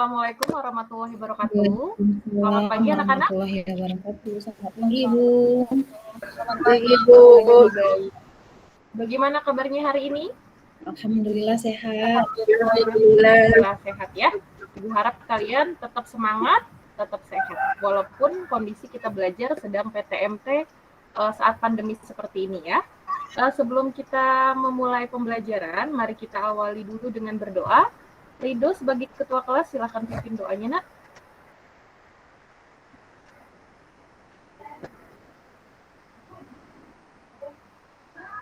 Assalamualaikum warahmatullahi wabarakatuh. Selamat Waalaikumsalam pagi anak-anak. warahmatullahi wabarakatuh. Selamat pagi, Ibu. Selamat pagi, Ibu. Baik. Bagaimana kabarnya hari ini? Alhamdulillah sehat. Alhamdulillah sehat ya. Ibu harap kalian tetap semangat, tetap sehat. Walaupun kondisi kita belajar sedang PTMT saat pandemi seperti ini ya. Sebelum kita memulai pembelajaran, mari kita awali dulu dengan berdoa. Ridho sebagai ketua kelas silahkan pimpin doanya, Nak.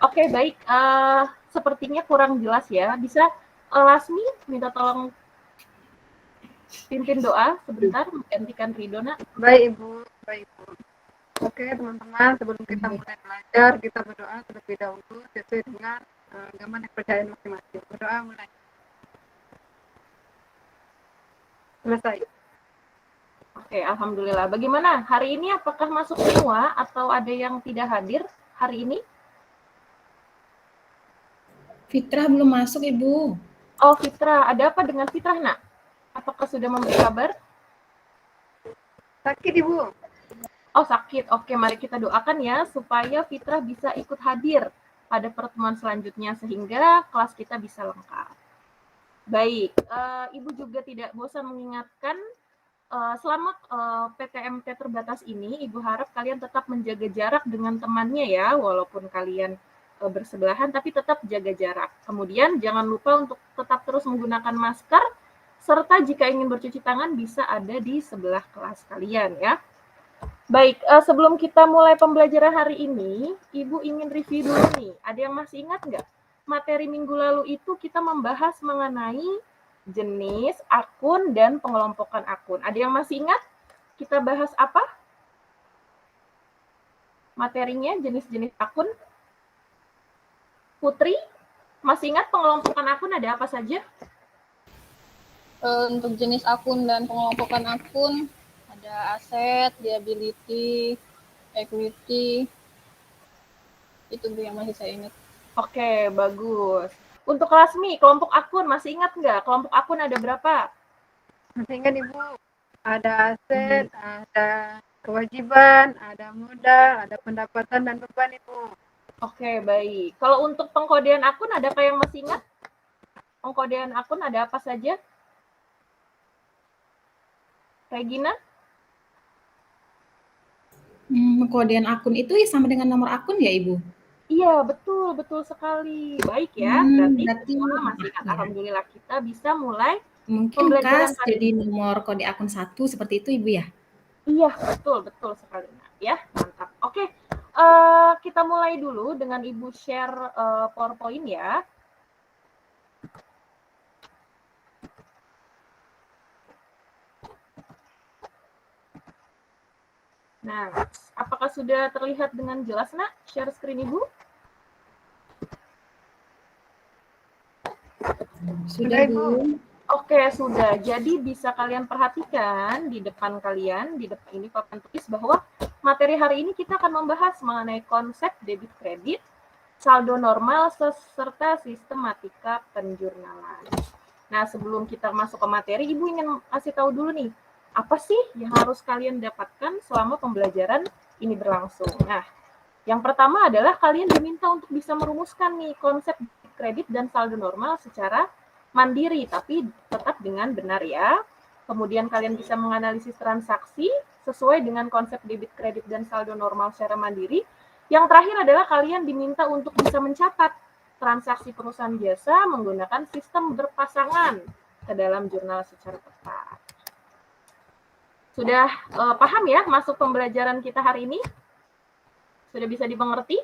Oke, baik. Sepertinya kurang jelas ya. Bisa Lasmi minta tolong pimpin doa sebentar menggantikan Ridho, Nak. Baik, Ibu. Oke, teman-teman, sebelum kita mulai belajar, kita berdoa terlebih dahulu sesuai dengan agama dan kepercayaan masing-masing. Berdoa mulai. Selesai. Oke, alhamdulillah. Bagaimana hari ini? Apakah masuk semua atau ada yang tidak hadir hari ini? Fitrah belum masuk, Ibu. Oh, Fitrah. Ada apa dengan Fitrah, Nak? Apakah sudah memberi kabar? Sakit, Ibu. Oh, sakit. Oke, mari kita doakan ya supaya Fitrah bisa ikut hadir pada pertemuan selanjutnya sehingga kelas kita bisa lengkap. Baik, Ibu juga tidak bosan mengingatkan selama PTMT terbatas ini, Ibu harap kalian tetap menjaga jarak dengan temannya ya, walaupun kalian bersebelahan, tapi tetap jaga jarak. Kemudian jangan lupa untuk tetap terus menggunakan masker, serta jika ingin bercuci tangan bisa ada di sebelah kelas kalian ya. Baik, sebelum kita mulai pembelajaran hari ini, Ibu ingin review dulu nih. Ada yang masih ingat nggak? Materi minggu lalu itu kita membahas mengenai jenis akun dan pengelompokan akun. Ada yang masih ingat? Kita bahas apa? Materinya jenis-jenis akun. Putri, masih ingat pengelompokan akun ada apa saja? Untuk jenis akun dan pengelompokan akun ada aset, liability, equity. Itu yang masih saya ingat. Oke, bagus. Untuk Lasmi, kelompok akun masih ingat nggak? Kelompok akun ada berapa? Masih ingat, Ibu? Ada aset, ada kewajiban, ada modal, ada pendapatan dan beban, Ibu. Oke, baik. Kalau untuk pengkodean akun, adakah yang masih ingat? Pengkodean akun ada apa saja? Regina? Pengkodean akun itu sama dengan nomor akun ya, Ibu? Iya, betul sekali. Baik ya, berarti semua masih ingat. Ya. Alhamdulillah kita bisa mulai Mungkin pembelajaran hari jadi ini. nomor kode akun 1 seperti itu, Ibu ya? Iya, betul sekali. Ya, mantap. Oke, kita mulai dulu dengan Ibu share PowerPoint ya. Nah, apakah sudah terlihat dengan jelas, Nak? Share screen Ibu? Sudah, Bu. Oke, sudah. Jadi bisa kalian perhatikan di depan kalian, di depan ini papan tulis bahwa materi hari ini kita akan membahas mengenai konsep debit kredit, saldo normal, serta sistematika penjurnalan. Nah, sebelum kita masuk ke materi, Ibu ingin kasih tahu dulu nih, apa sih yang harus kalian dapatkan selama pembelajaran ini berlangsung. Nah, yang pertama adalah kalian diminta untuk bisa merumuskan nih konsep kredit dan saldo normal secara mandiri, tapi tetap dengan benar ya. Kemudian kalian bisa menganalisis transaksi sesuai dengan konsep debit kredit dan saldo normal secara mandiri. Yang terakhir adalah kalian diminta untuk bisa mencatat transaksi perusahaan jasa menggunakan sistem berpasangan ke dalam jurnal secara tepat. Sudah paham ya masuk pembelajaran kita hari ini? Sudah bisa dimengerti?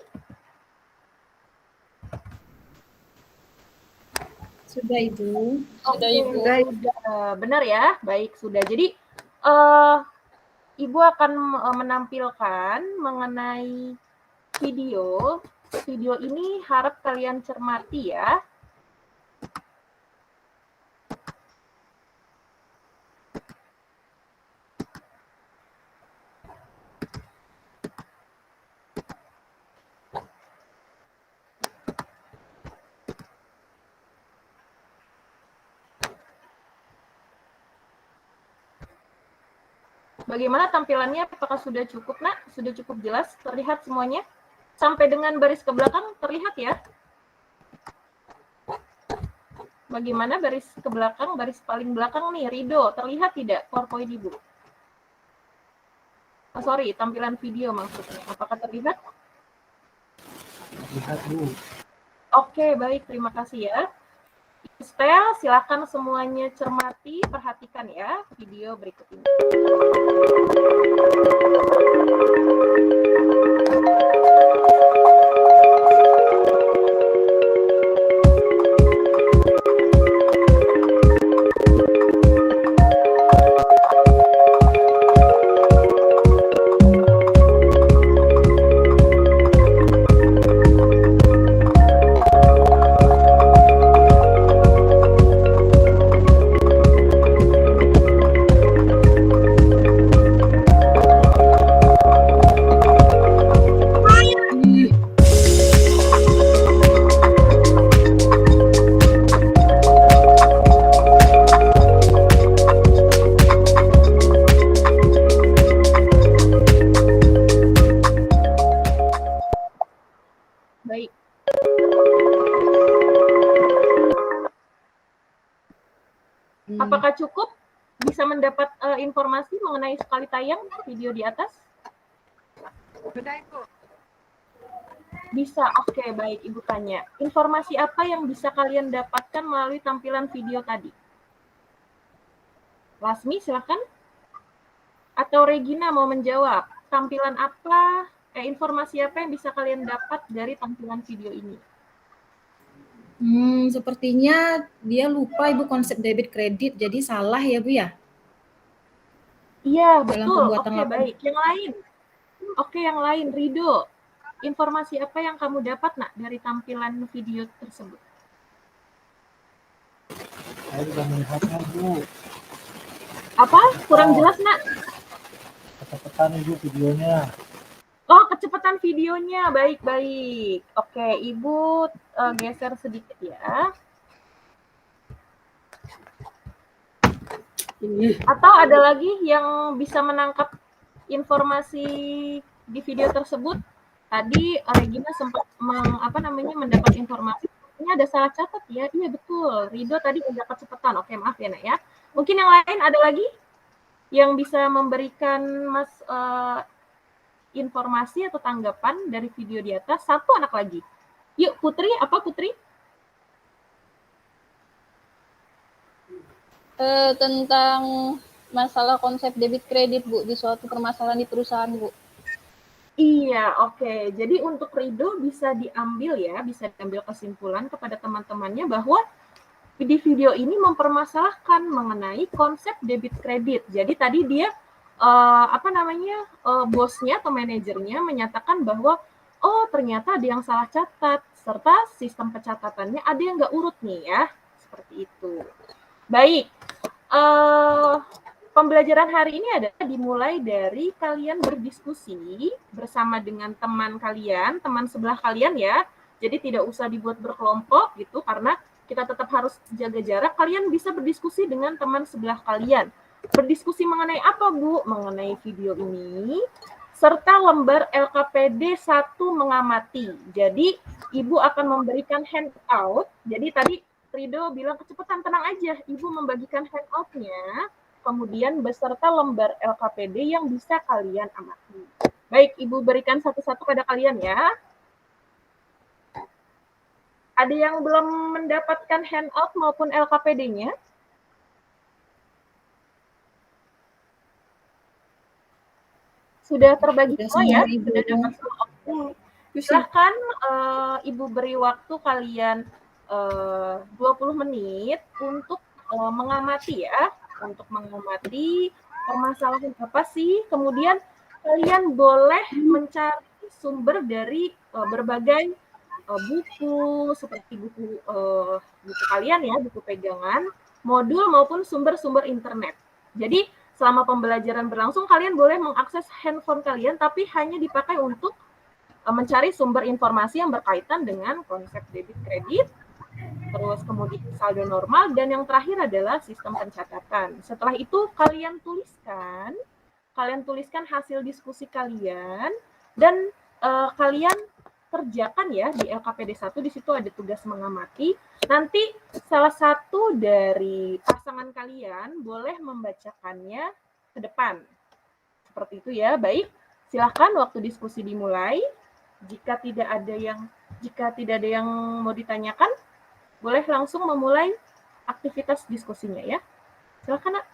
Sudah, Ibu. Sudah, Ibu. Sudah. Benar ya? Baik, sudah. Jadi, Ibu akan menampilkan mengenai video. Video ini harap kalian cermati ya. Bagaimana tampilannya? Apakah sudah cukup, Nak? Sudah cukup jelas? Terlihat semuanya? Sampai dengan baris ke belakang terlihat ya? Bagaimana baris ke belakang, baris paling belakang nih, Rido, terlihat tidak PowerPoint Ibu? Oh, sorry, tampilan video maksudnya. Apakah terlihat? Lihat Bu. Oke, baik, terima kasih ya. Istel, silakan semuanya cermati, perhatikan ya video berikut ini. Baik. Apakah cukup bisa mendapat informasi mengenai sekali tayang video di atas? Sudah Ibu. Bisa, oke, baik. Ibu tanya, informasi apa yang bisa kalian dapatkan melalui tampilan video tadi? Lasmi, silakan. Atau Regina mau menjawab, tampilan apa, informasi apa yang bisa kalian dapat dari tampilan video ini? Sepertinya dia lupa Ibu konsep debit kredit, jadi salah ya Bu ya? Iya, Dalam betul. pembuatan Oke, laporan. baik. Yang lain. Oke, yang lain. Rido, informasi apa yang kamu dapat, Nak, dari tampilan video tersebut? Saya sudah melihatnya Bu. Apa? Kurang jelas, Nak? Kecepatan Ibu videonya. Oh, kecepatan videonya. Baik-baik. Oke, Ibu geser sedikit ya. Atau ada lagi yang bisa menangkap informasi di video tersebut? Tadi Regina sempat mendapat informasi. Ini ada salah catat ya. Iya betul. Rido tadi udah kecepatan. Oke, maaf ya, Nak ya. Mungkin yang lain ada lagi yang bisa memberikan Mas informasi atau tanggapan dari video di atas. Satu anak lagi. Yuk, Putri. Apa Putri? Tentang masalah konsep debit kredit Bu di suatu permasalahan di perusahaan Bu. Iya, oke. Jadi untuk Rido bisa diambil ya, bisa diambil kesimpulan kepada teman-temannya bahwa di video ini mempermasalahkan mengenai konsep debit kredit. Jadi tadi dia bosnya atau manajernya menyatakan bahwa oh ternyata ada yang salah catat serta sistem pencatatannya ada yang nggak urut nih ya, seperti itu. Baik. Pembelajaran hari ini adalah dimulai dari kalian berdiskusi bersama dengan teman kalian, teman sebelah kalian ya. Jadi tidak usah dibuat berkelompok gitu karena kita tetap harus jaga jarak. Kalian bisa berdiskusi dengan teman sebelah kalian. Berdiskusi mengenai apa, Bu? Mengenai video ini serta lembar LKPD 1 mengamati. Jadi Ibu akan memberikan handout. Jadi tadi Rido bilang kecepatan, tenang aja. Ibu membagikan handout-nya, kemudian beserta lembar LKPD yang bisa kalian amati. Baik, Ibu berikan satu-satu pada kalian ya. Ada yang belum mendapatkan handout maupun LKPD-nya? Sudah terbagi semua ya? Sudah dapat semua. Silahkan Ibu beri waktu kalian 20 menit untuk mengamati ya, untuk mengamati permasalahan apa sih. Kemudian kalian boleh mencari sumber dari berbagai buku seperti buku kalian ya, buku pegangan, modul maupun sumber-sumber internet. Jadi selama pembelajaran berlangsung kalian boleh mengakses handphone kalian tapi hanya dipakai untuk mencari sumber informasi yang berkaitan dengan konsep debit kredit, terus kemudian saldo normal, dan yang terakhir adalah sistem pencatatan. Setelah itu kalian tuliskan kalian tuliskan hasil diskusi kalian dan kalian kerjakan ya di LKPD 1, di situ ada tugas mengamati. Nanti salah satu dari pasangan kalian boleh membacakannya ke depan. Seperti itu ya. Baik, silahkan waktu diskusi dimulai. Jika tidak ada yang mau ditanyakan, boleh langsung memulai aktivitas diskusinya ya. Silahkan, Nak.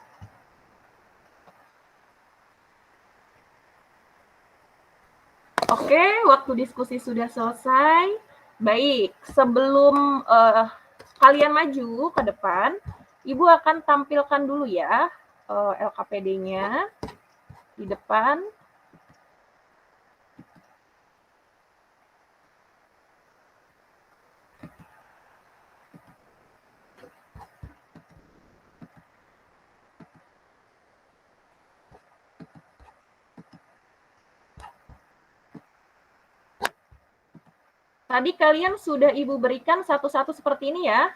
Oke, waktu diskusi sudah selesai. Baik, sebelum kalian maju ke depan, Ibu akan tampilkan dulu ya LKPD-nya di depan. Tadi kalian sudah Ibu berikan satu-satu seperti ini ya.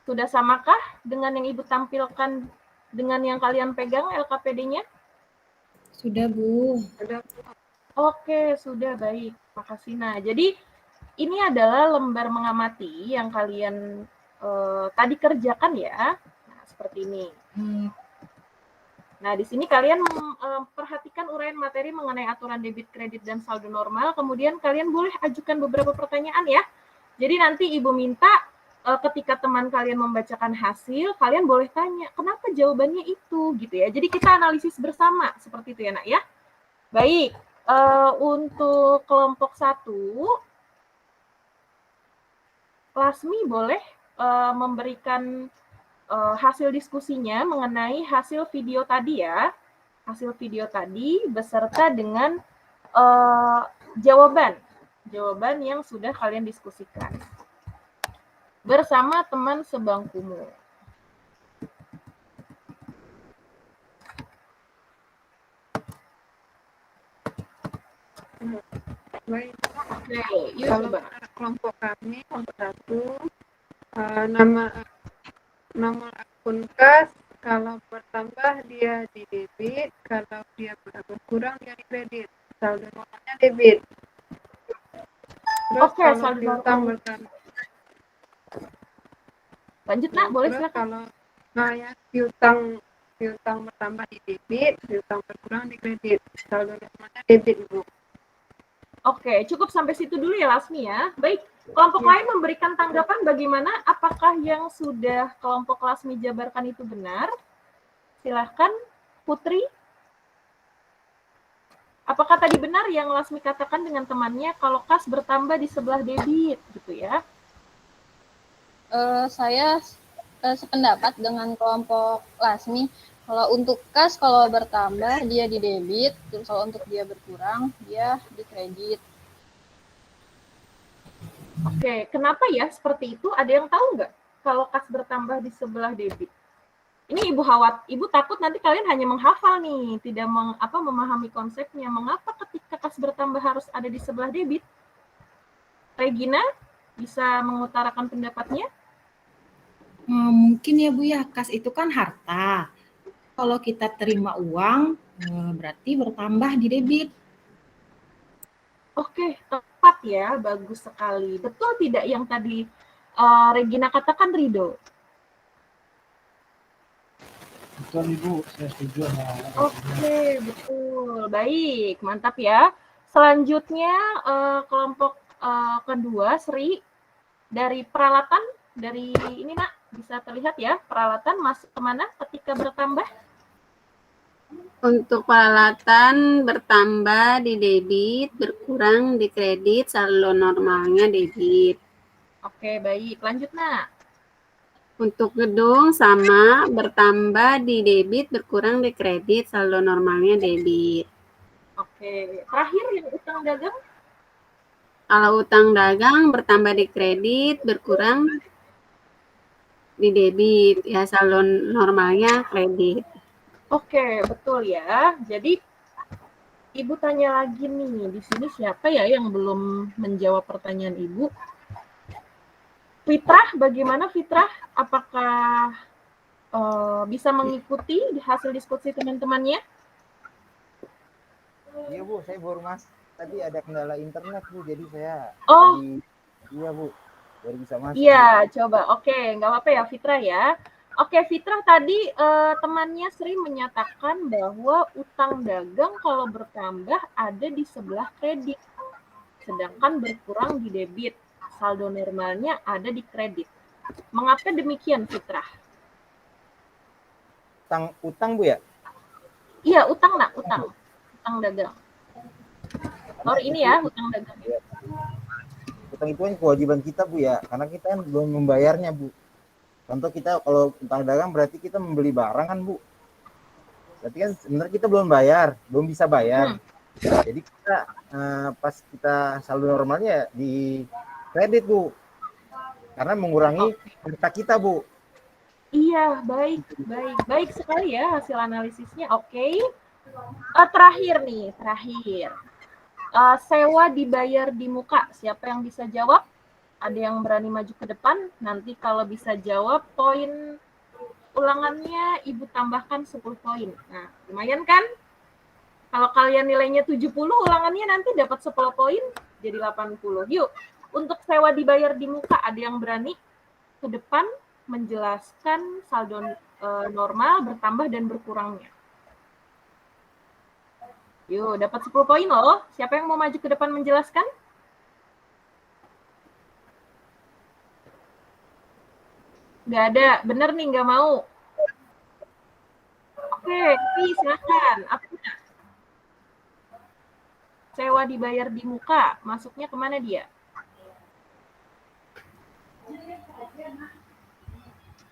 Sudah samakah dengan yang Ibu tampilkan dengan yang kalian pegang LKPD-nya? Sudah, Bu. Ada Oke, sudah baik. Makasih. Nah, jadi ini adalah lembar mengamati yang kalian tadi kerjakan ya. Nah, seperti ini. Nah, di sini kalian perhatikan uraian materi mengenai aturan debit, kredit, dan saldo normal. Kemudian kalian boleh ajukan beberapa pertanyaan ya. Jadi nanti Ibu minta ketika teman kalian membacakan hasil, kalian boleh tanya, kenapa jawabannya itu gitu ya. Jadi kita analisis bersama, seperti itu ya, Nak ya. Baik, untuk kelompok 1, Lasmi boleh memberikan hasil diskusinya mengenai hasil video tadi ya. Hasil video tadi beserta dengan jawaban yang sudah kalian diskusikan bersama teman sebangkumu. baik. Oke, yuk Kalau coba. kelompok kami, kelompok 1, nama akun kas, kalau bertambah dia di debit, kalau dia berkurang dia di kredit. Saldo normalnya debit. Terus Oke, kalau saldo piutang normal. bertambah, Lanjut, Nak, boleh terus silakan. kalau ya piutang bertambah di debit, piutang berkurang di kredit. Saldo normalnya debit, Ibu. Oke, cukup sampai situ dulu ya Lasmi ya. Baik, kelompok lain memberikan tanggapan bagaimana? Apakah yang sudah kelompok Lasmi jabarkan itu benar? Silahkan, Putri. Apakah tadi benar yang Lasmi katakan dengan temannya kalau kas bertambah di sebelah debit gitu ya? Saya sependapat dengan kelompok Lasmi. Kalau untuk kas, kalau bertambah dia di debit, terus kalau untuk dia berkurang dia di kredit. Oke, kenapa ya seperti itu? Ada yang tahu nggak kalau kas bertambah di sebelah debit? Ini Ibu takut nanti kalian hanya menghafal nih, tidak memahami konsepnya. Mengapa ketika kas bertambah harus ada di sebelah debit? Regina bisa mengutarakan pendapatnya? Mungkin ya Bu ya, kas itu kan harta. Kalau kita terima uang, berarti bertambah di debit. Oke, tepat ya, bagus sekali. Betul tidak yang tadi Regina katakan, Rido? Betul Ibu, saya setuju sama Oke, betul. Baik, mantap ya. Selanjutnya kelompok kedua, Sri, dari peralatan, dari ini Nak, bisa terlihat ya, peralatan masuk kemana ketika bertambah? Untuk peralatan bertambah di debit, berkurang di kredit, saldo normalnya debit. Oke, baik. Lanjut, Nak. Untuk gedung sama, bertambah di debit, berkurang di kredit, saldo normalnya debit. Oke, terakhir yang utang dagang? Kalau utang dagang bertambah di kredit, berkurang di debit, ya saldo normalnya kredit. Oke, betul ya. Jadi Ibu tanya lagi nih, di sini siapa ya yang belum menjawab pertanyaan Ibu? Fitrah, bagaimana Fitrah? Apakah bisa mengikuti hasil diskusi teman-temannya? Iya Bu, saya baru masuk. Tadi ada kendala internet Bu, jadi saya Oh, iya Bu, baru bisa masuk. iya, coba. Oke, nggak apa-apa ya Fitra ya. Oke, Fitra tadi temannya Sri menyatakan bahwa utang dagang kalau bertambah ada di sebelah kredit, sedangkan berkurang di debit. Saldo normalnya ada di kredit. Mengapa demikian, Fitra? Utang Bu ya? Iya, utang nak, utang dagang. Sorry ini ya, utang dagang. Utang itu kan kewajiban kita Bu ya, karena kita kan belum membayarnya Bu. Contoh kita kalau utang dagang berarti kita membeli barang kan Bu. Berarti kan sebenarnya kita belum bayar, belum bisa bayar. Jadi kita pas kita saldo normalnya di kredit Bu, karena mengurangi harta kita Bu. Iya, baik sekali ya hasil analisisnya. Oke. Terakhir. Sewa dibayar di muka. Siapa yang bisa jawab? Ada yang berani maju ke depan? Nanti kalau bisa jawab, poin ulangannya Ibu tambahkan 10 poin. Nah, lumayan kan? Kalau kalian nilainya 70, ulangannya nanti dapat 10 poin, jadi 80. Yuk, untuk sewa dibayar di muka, ada yang berani ke depan menjelaskan saldo normal, bertambah, dan berkurangnya. Yuk, dapat 10 poin loh. Siapa yang mau maju ke depan menjelaskan? Nggak ada. Bener nih, nggak mau. Oke, silakan. Apa? Sewa dibayar di muka, masuknya kemana dia?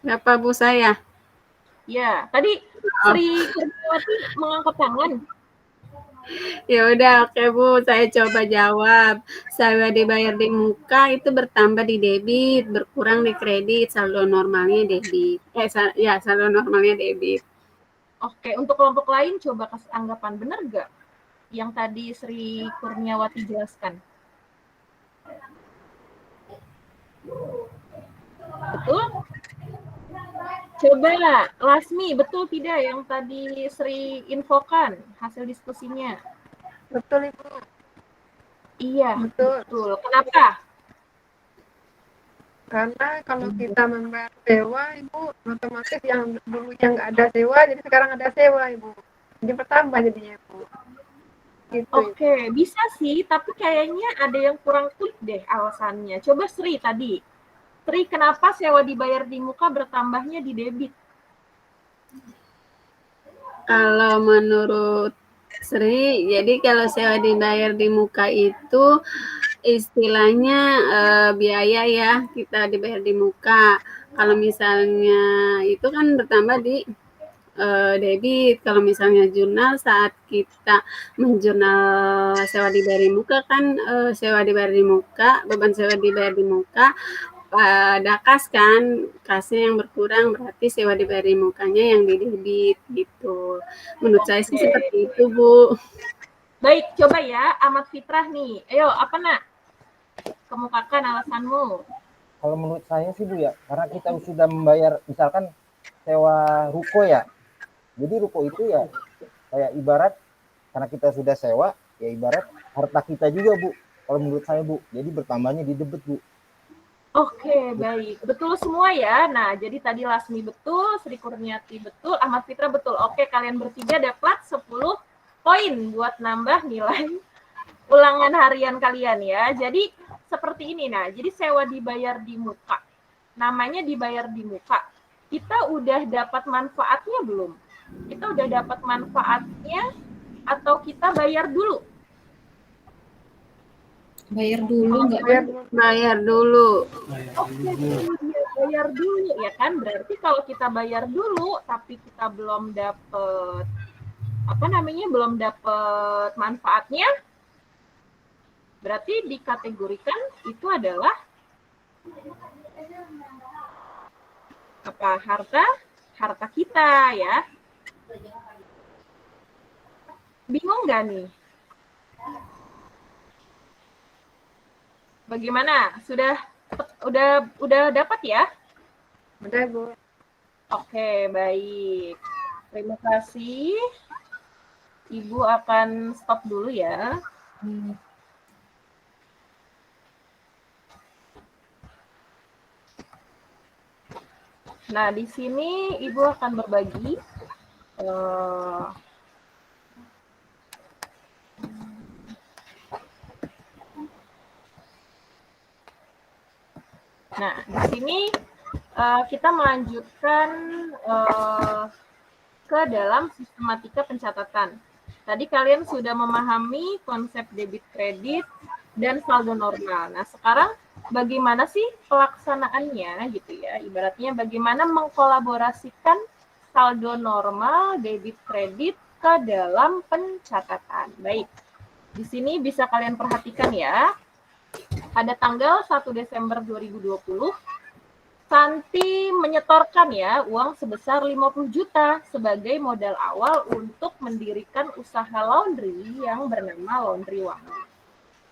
Berapa Bu saya? Ya, tadi Sri Kurniawati mengangkat tangan. Ya udah, oke Bu, saya coba jawab. Sewa dibayar di muka itu bertambah di debit, berkurang di kredit, saldo normalnya debit. Saldo normalnya debit. Oke, untuk kelompok lain coba kasih tanggapan, benar nggak yang tadi Sri Kurniawati jelaskan? Betul? Coba Lasmi, betul tidak yang tadi Sri infokan hasil diskusinya? Betul Ibu. Iya, Betul. Kenapa? Karena kalau kita membayar sewa, Ibu, otomatis yang dulunya nggak ada sewa, jadi sekarang ada sewa, Ibu. Jadi bertambah jadinya, Ibu. Gitu, Oke, bisa sih, tapi kayaknya ada yang kurang klik deh alasannya. Coba Sri tadi. Sri, kenapa sewa dibayar di muka bertambahnya di debit? Kalau menurut Sri, jadi kalau sewa dibayar di muka itu istilahnya biaya ya, kita dibayar di muka. Kalau misalnya itu kan bertambah di debit. Kalau misalnya jurnal, saat kita menjurnal sewa dibayar di muka kan sewa dibayar di muka, beban sewa dibayar di muka ada kas kan, kasnya yang berkurang berarti sewa dibayar di mukanya yang di debit gitu. Menurut saya sih seperti itu Bu. Baik, coba ya Ahmad Fitrah nih. Ayo, apa nak? Kemukakan alasanmu. Kalau menurut saya sih Bu ya, karena kita sudah membayar misalkan sewa ruko ya. Jadi ruko itu ya kayak ibarat karena kita sudah sewa, ya ibarat harta kita juga Bu. Kalau menurut saya Bu, jadi bertambahnya di debit Bu. Oke, baik. Betul semua ya. Nah, jadi tadi Lasmi betul, Sri Kurniati betul, Ahmad Fitra betul. Oke, kalian bertiga dapat 10 poin buat nambah nilai ulangan harian kalian ya. Jadi seperti ini. Nah, jadi sewa dibayar di muka. Namanya dibayar di muka. Kita udah dapat manfaatnya belum? Kita udah dapat manfaatnya atau kita bayar dulu? Bayar dulu nggak? Bayar dulu. Bayar dulu ya kan, berarti kalau kita bayar dulu tapi kita belum dapet belum dapet manfaatnya, berarti dikategorikan itu adalah apa? Harta kita ya. Bingung nggak nih? Bagaimana? Udah dapat ya? Udah, Bu. Oke, baik. Terima kasih. Ibu akan stop dulu ya. Nah, di sini Ibu akan berbagi nah, di sini kita melanjutkan ke dalam sistematika pencatatan. Tadi kalian sudah memahami konsep debit kredit dan saldo normal. Nah, sekarang bagaimana sih pelaksanaannya gitu ya? Ibaratnya bagaimana mengkolaborasikan saldo normal, debit kredit ke dalam pencatatan. Baik. Di sini bisa kalian perhatikan ya. Pada tanggal 1 Desember 2020 Santi menyetorkan ya uang sebesar 50 juta sebagai modal awal untuk mendirikan usaha laundry yang bernama Laundry Wangi.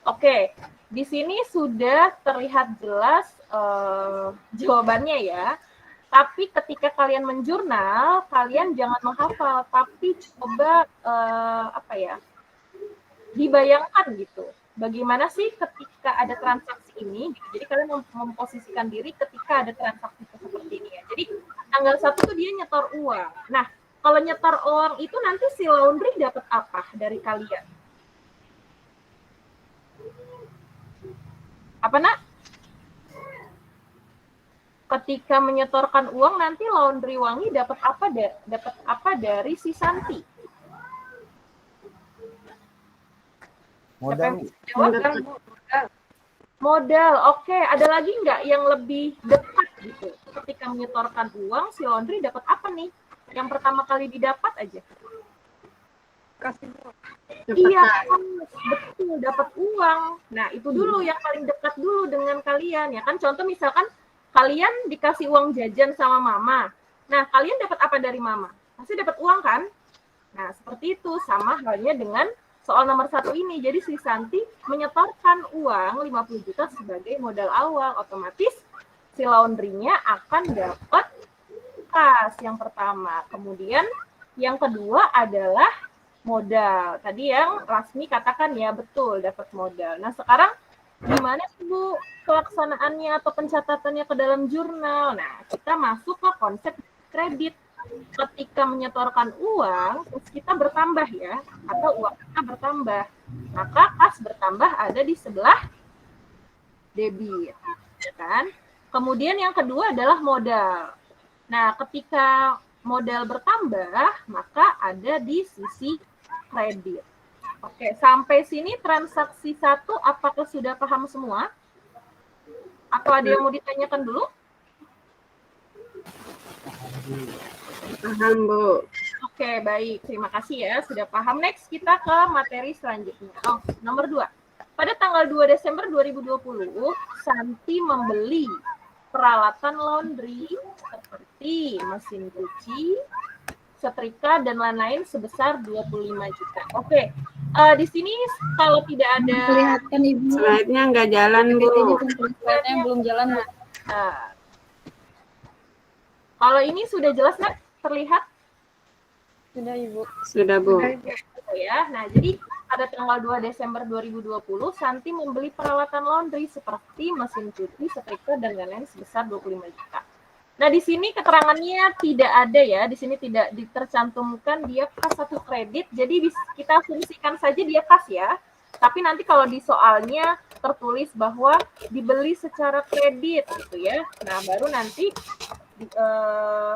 Oke, di sini sudah terlihat jelas jawabannya ya. Tapi ketika kalian menjurnal, kalian jangan menghafal, tapi coba dibayangkan gitu. Bagaimana sih ketika ada transaksi ini? Jadi kalian memposisikan diri ketika ada transaksi seperti ini ya. Jadi tanggal 1 tuh dia nyetor uang. Nah, kalau nyetor uang itu nanti si laundry dapat apa dari kalian? Apa nak? Ketika menyetorkan uang nanti Laundry Wangi dapat apa dari si Santi? Modal. Modal. Oke, ada lagi nggak yang lebih dekat gitu? Ketika menyetorkan uang, si laundry dapat apa nih? Yang pertama kali didapat aja. Kasih uang. Iya, betul, dapat uang. Nah, itu dulu yang paling dekat dulu dengan kalian. Ya kan, contoh misalkan kalian dikasih uang jajan sama mama. Nah, kalian dapat apa dari mama? Pasti dapat uang kan? Nah, seperti itu. Sama halnya dengan soal nomor 1 ini. Jadi si Santi menyetorkan uang 50 juta sebagai modal awal. Otomatis si laundry-nya akan dapat kas yang pertama. Kemudian yang kedua adalah modal. Tadi yang Rasmi katakan ya, betul, dapat modal. Nah, sekarang gimana sih Bu pelaksanaannya atau pencatatannya ke dalam jurnal? Nah, kita masuk ke konsep kredit. Ketika menyetorkan uang, terus kita bertambah ya, atau uang kita bertambah, maka kas bertambah ada di sebelah debit, kan? Kemudian yang kedua adalah modal. Nah, ketika modal bertambah, maka ada di sisi kredit. Oke, sampai sini transaksi 1 apakah sudah paham semua? Atau ada yang mau ditanyakan dulu? Paham, Bu. Oke, baik. Terima kasih ya, sudah paham. Next, kita ke materi selanjutnya. Oh, nomor 2. Pada tanggal 2 Desember 2020, Santi membeli peralatan laundry seperti mesin cuci, setrika, dan lain-lain sebesar 25 juta. Oke, di sini kalau tidak ada... Kelihatan Ibu. Slide-nya nggak jalan, Bu. Slide-nya belum jalan, Bu. Kalau ini sudah jelas nggak terlihat? Sudah, Ibu. Sudah, Bu. Ya, nah jadi pada tanggal 2 Desember 2020, Santi membeli peralatan laundry seperti mesin cuci, setrika, dan lain-lain sebesar 25 juta. Nah, di sini keterangannya tidak ada ya, di sini tidak tercantumkan dia kas atau kredit, jadi kita fungsikan saja dia kas ya. Tapi nanti kalau di soalnya tertulis bahwa dibeli secara kredit gitu ya. Nah, baru nanti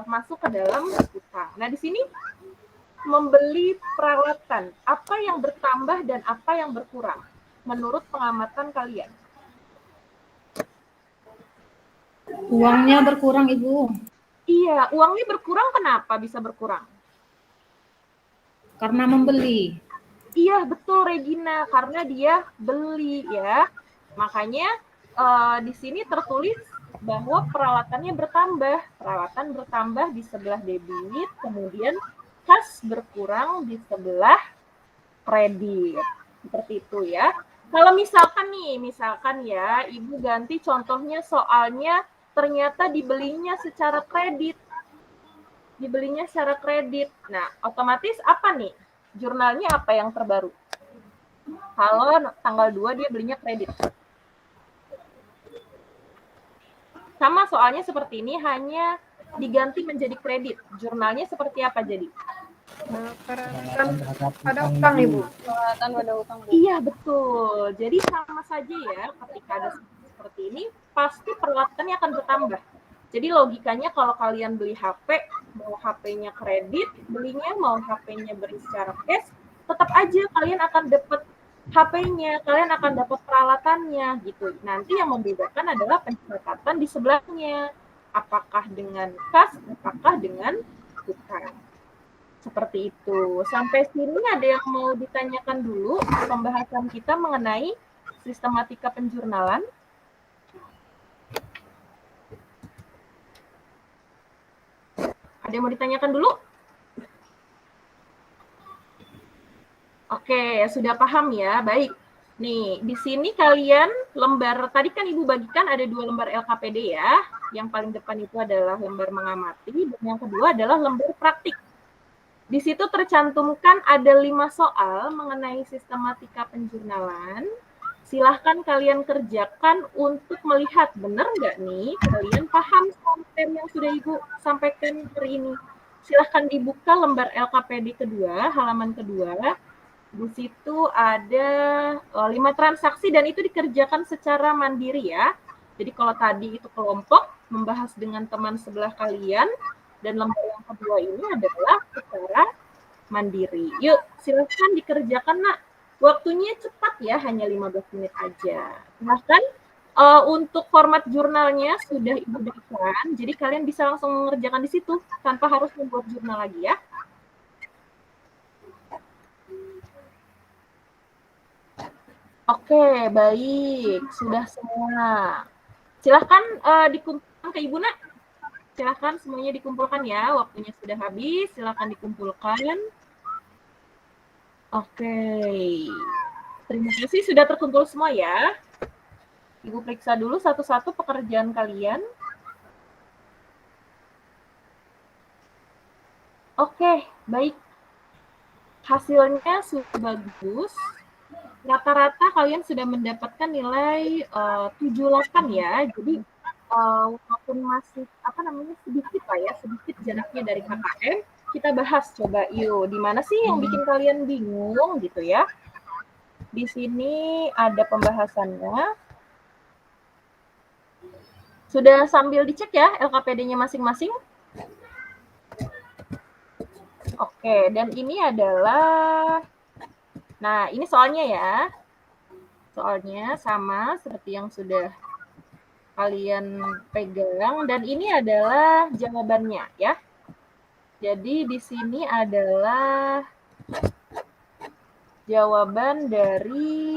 masuk ke dalam utang. Nah, di sini membeli peralatan, apa yang bertambah dan apa yang berkurang menurut pengamatan kalian? Uangnya berkurang, Ibu. Iya, uangnya berkurang. Kenapa bisa berkurang? Karena membeli. Iya, betul Regina, karena dia beli ya. Makanya di sini tertulis bahwa peralatannya bertambah. Peralatan bertambah di sebelah debit, kemudian kas berkurang di sebelah kredit. Seperti itu ya. Kalau misalkan ya, Ibu ganti contohnya soalnya ternyata dibelinya secara kredit. Nah, otomatis apa nih? Jurnalnya apa yang terbaru? Kalau tanggal 2 dia belinya kredit. Sama soalnya seperti ini, hanya diganti menjadi kredit. Jurnalnya seperti apa jadi? Peralatan ada utang nih Bu. Peralatan pada utang, Bu. Iya, betul. Jadi sama saja ya, ketika ada seperti ini, pasti peralatannya akan bertambah. Jadi logikanya kalau kalian beli HP, mau HP-nya kredit, belinya mau HP-nya beli secara cash, tetap aja kalian akan dapat HP-nya, kalian akan dapat peralatannya gitu. Nanti yang membedakan adalah pencatatan di sebelahnya. Apakah dengan kas, apakah dengan utang. Seperti itu. Sampai sini ada yang mau ditanyakan dulu pembahasan kita mengenai sistematika penjurnalan? Ada yang mau ditanyakan dulu? Oke, sudah paham ya. Baik. Nih, di sini kalian lembar, tadi kan Ibu bagikan ada 2 lembar LKPD ya. Yang paling depan itu adalah lembar mengamati, dan yang kedua adalah lembar praktik. Di situ tercantumkan ada 5 soal mengenai sistematika penjurnalan. Silahkan kalian kerjakan untuk melihat benar nggak nih kalian paham materi yang sudah Ibu sampaikan hari ini. Silahkan dibuka lembar LKPD kedua, halaman kedua. Di situ ada 5 transaksi dan itu dikerjakan secara mandiri ya. Jadi kalau tadi itu kelompok membahas dengan teman sebelah kalian, dan lembar yang kedua ini adalah secara mandiri. Yuk, silahkan dikerjakan nak. Waktunya cepat ya, hanya 15 menit aja. Silahkan untuk format jurnalnya sudah Ibu berikan, jadi kalian bisa langsung mengerjakan di situ tanpa harus membuat jurnal lagi ya. Oke, baik. Sudah semua. Silahkan dikumpulkan ke Ibu nak. Silahkan semuanya dikumpulkan ya. Waktunya sudah habis. Silahkan dikumpulkan. Oke. Terima kasih sudah terkumpul semua ya. Ibu periksa dulu satu-satu pekerjaan kalian. Oke, baik. Hasilnya sudah bagus. Rata-rata kalian sudah mendapatkan nilai 78 ya. Jadi walaupun masih sedikit lah ya, sedikit jaraknya dari KKM, kita bahas coba yuk. Di mana sih yang bikin kalian bingung gitu ya? Di sini ada pembahasannya. Sudah sambil dicek ya LKPD-nya masing-masing? Oke, dan ini adalah, nah ini soalnya ya. Soalnya sama seperti yang sudah kalian pegang, dan ini adalah jawabannya ya. Jadi di sini adalah jawaban dari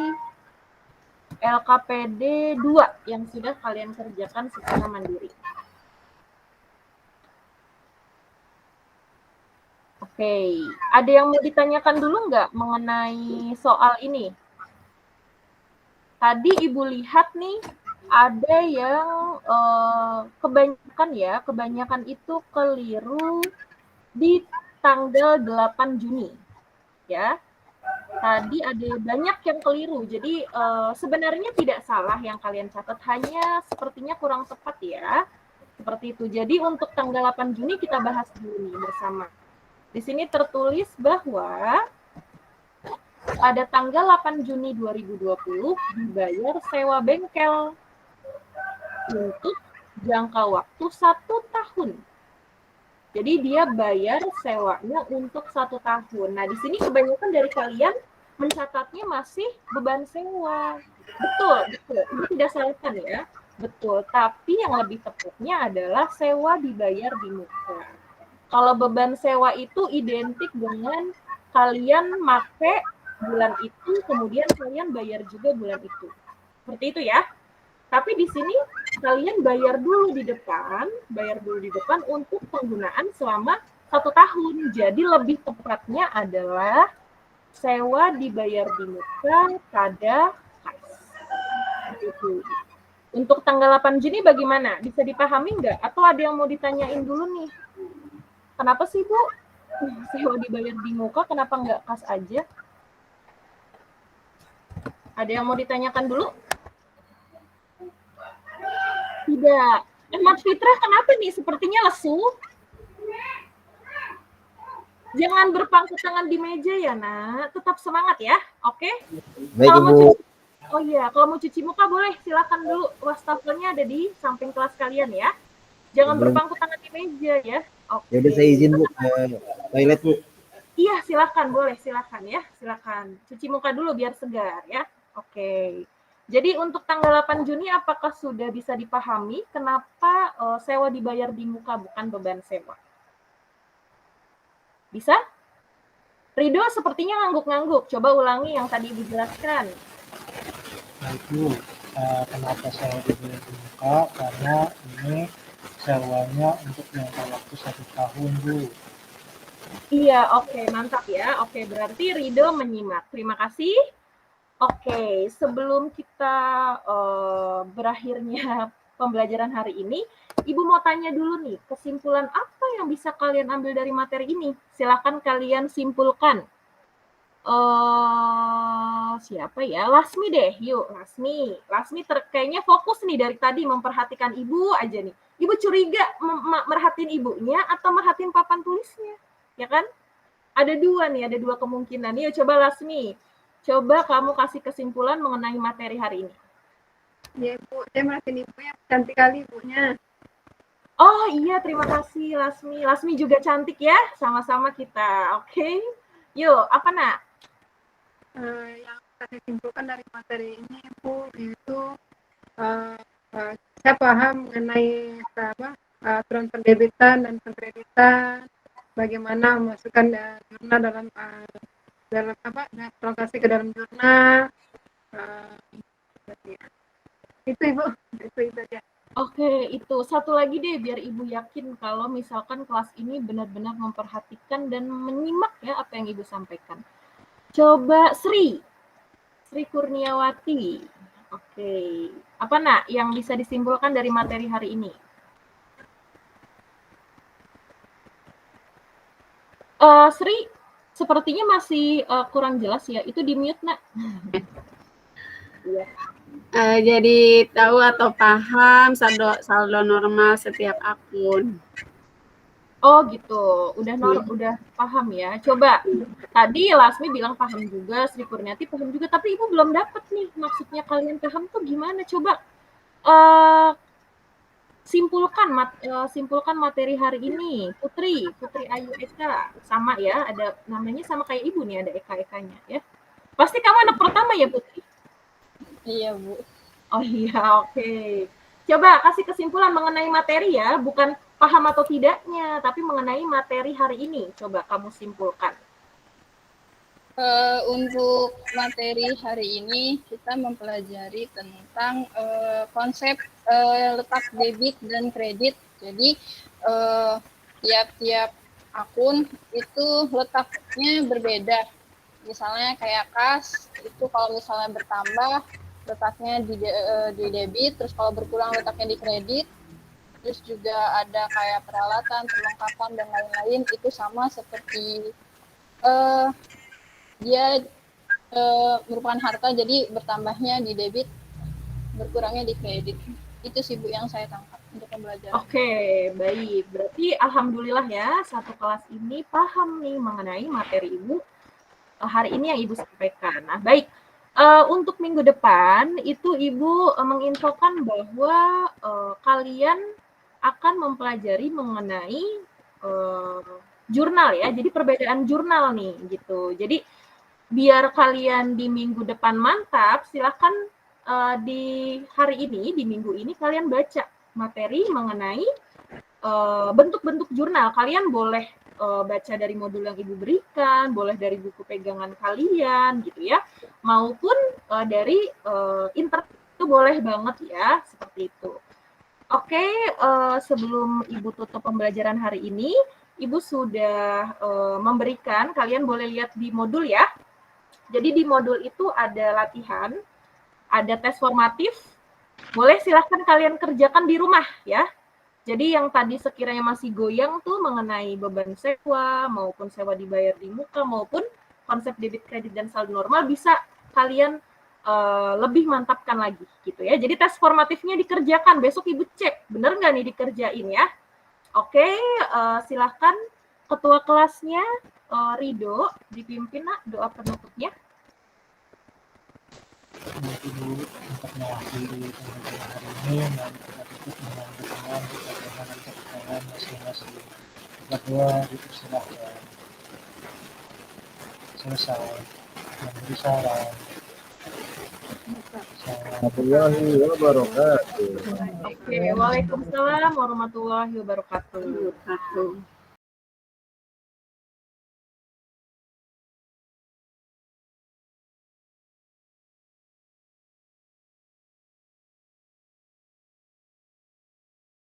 LKPD 2 yang sudah kalian kerjakan secara mandiri. Oke, ada yang mau ditanyakan dulu nggak mengenai soal ini? Tadi Ibu lihat nih, ada yang kebanyakan itu keliru di tanggal 8 Juni. Ya, tadi ada banyak yang keliru. Jadi sebenarnya tidak salah yang kalian catat, hanya sepertinya kurang tepat ya. Seperti itu. Jadi untuk tanggal 8 Juni kita bahas dulu nih bersama. Di sini tertulis bahwa pada tanggal 8 Juni 2020 dibayar sewa bengkel untuk jangka waktu 1 tahun. Jadi dia bayar sewanya untuk 1 tahun. Nah, di sini kebanyakan dari kalian mencatatnya masih beban sewa. Betul. Ini tidak salah kan ya? Betul. Tapi yang lebih tepatnya adalah sewa dibayar di muka. Kalau beban sewa itu identik dengan kalian make bulan itu, kemudian kalian bayar juga bulan itu. Seperti itu ya. Tapi di sini kalian bayar dulu di depan untuk penggunaan selama 1 tahun. Jadi lebih tepatnya adalah sewa dibayar di muka pada kas. Itu. Untuk tanggal 8 Juni bagaimana? Bisa dipahami nggak? Atau ada yang mau ditanyain dulu nih? Kenapa sih, Bu? Sewa dibayar di muka, kenapa nggak kas aja? Ada yang mau ditanyakan dulu? Tidak. Mas Fitrah, kenapa nih? Sepertinya lesu. Jangan berpangku tangan di meja ya, Nak. Tetap semangat ya, oke? Baik, Kalau mau Ibu. cuci, oh iya, kalau mau cuci muka boleh, silakan dulu. Wastafelnya ada di samping kelas kalian ya. Jangan Belum. berpangku tangan di meja ya. Oke. Ya udah, saya izin, Bu, ke toilet, Bu. Iya, silakan, boleh, silakan ya, silakan. Cuci muka dulu biar segar ya. Oke. Jadi untuk tanggal 8 Juni apakah sudah bisa dipahami kenapa sewa dibayar di muka bukan beban sewa? Bisa? Rido sepertinya ngangguk-ngangguk. Coba ulangi yang tadi Ibu jelaskan. Nah itu kenapa sewa dibayar di muka, karena ini sewanya untuk jangka waktu 1 tahun, Bu. Iya, oke, mantap ya. Oke, berarti Rido menyimak. Terima kasih. Oke, sebelum kita berakhirnya pembelajaran hari ini, Ibu mau tanya dulu nih, kesimpulan apa yang bisa kalian ambil dari materi ini? Silakan kalian simpulkan. Siapa ya? Lasmi deh, yuk Lasmi. Lasmi kayaknya fokus nih dari tadi memperhatikan Ibu aja nih. Ibu curiga merhatiin ibunya atau merhatiin papan tulisnya, ya kan? Ada dua nih, ada dua kemungkinan. Yuk coba Lasmi, coba kamu kasih kesimpulan mengenai materi hari ini. Ya Bu, saya merhatiin ibunya cantik kali ibunya. Oh iya, terima kasih Lasmi. Lasmi juga cantik ya, sama-sama kita. Oke. Yuk, apa nak? Yang saya simpulkan dari materi ini Bu, itu saya paham mengenai aturan pendebitan dan penkreditan, bagaimana memasukkan jurnal dalam transaksi ke dalam jurnal. Itu Ibu, itu aja. Oke, itu satu lagi deh biar Ibu yakin kalau misalkan kelas ini benar-benar memperhatikan dan menyimak ya apa yang Ibu sampaikan. Coba Sri Kurniawati. Oke, apa nak yang bisa disimpulkan dari materi hari ini? Sri, sepertinya masih kurang jelas ya. Itu di mute nak. Iya. Jadi tahu atau paham saldo normal setiap akun. Oh gitu, udah paham ya. Coba tadi Lasmi bilang paham juga, Sri Kurniati paham juga, tapi Ibu belum dapat nih maksudnya kalian paham tuh gimana? Coba simpulkan materi hari ini. Putri Ayu Eka sama ya, ada namanya sama kayak Ibu nih, ada Eka-Ekanya ya. Pasti kamu anak pertama ya Putri? Iya, Bu. Oh iya, oke. Coba kasih kesimpulan mengenai materi ya, bukan paham atau tidaknya, tapi mengenai materi hari ini. Coba kamu simpulkan. Untuk materi hari ini kita mempelajari tentang konsep letak debit dan kredit. Jadi tiap-tiap akun itu letaknya berbeda. Misalnya kayak kas itu kalau misalnya bertambah letaknya di debit, terus kalau berkurang letaknya di kredit. Terus juga ada kayak peralatan, perlengkapan dan lain-lain itu sama seperti dia merupakan harta, jadi bertambahnya di debit, berkurangnya di kredit. Itu sih Bu yang saya tangkap untuk pembelajaran. Oke, baik. Berarti alhamdulillah ya, satu kelas ini paham nih mengenai materi Ibu hari ini yang Ibu sampaikan. Nah, baik. Untuk minggu depan itu Ibu menginfokan bahwa kalian akan mempelajari mengenai jurnal ya. Jadi perbedaan jurnal nih gitu. Jadi biar kalian di minggu depan mantap, silakan di hari ini, di minggu ini kalian baca materi mengenai bentuk-bentuk jurnal. Kalian boleh baca dari modul yang Ibu berikan, boleh dari buku pegangan kalian gitu ya, maupun dari internet itu boleh banget ya, seperti itu. Oke, sebelum Ibu tutup pembelajaran hari ini, Ibu sudah memberikan, kalian boleh lihat di modul ya. Jadi di modul itu ada latihan, ada tes formatif, boleh silahkan kalian kerjakan di rumah ya. Jadi yang tadi sekiranya masih goyang tuh mengenai beban sewa maupun sewa dibayar di muka maupun konsep debit kredit dan saldo normal bisa kalian lebih mantapkan lagi gitu ya. Jadi tes formatifnya dikerjakan, besok Ibu cek bener nggak nih dikerjain ya. Oke, silahkan ketua kelasnya Rido dipimpin nak doa penutupnya. Dulu untuk mengakhiri pembelajaran hari ini, mari kita tutup dengan dukungan kita dengan pertanyaan masing-masing. Berdoa dipersilahkan. Selesai. Memberi salam. Warahmatullahi wabarakatuh. Oke, waalaikumsalam warahmatullahi wabarakatuh. Satu.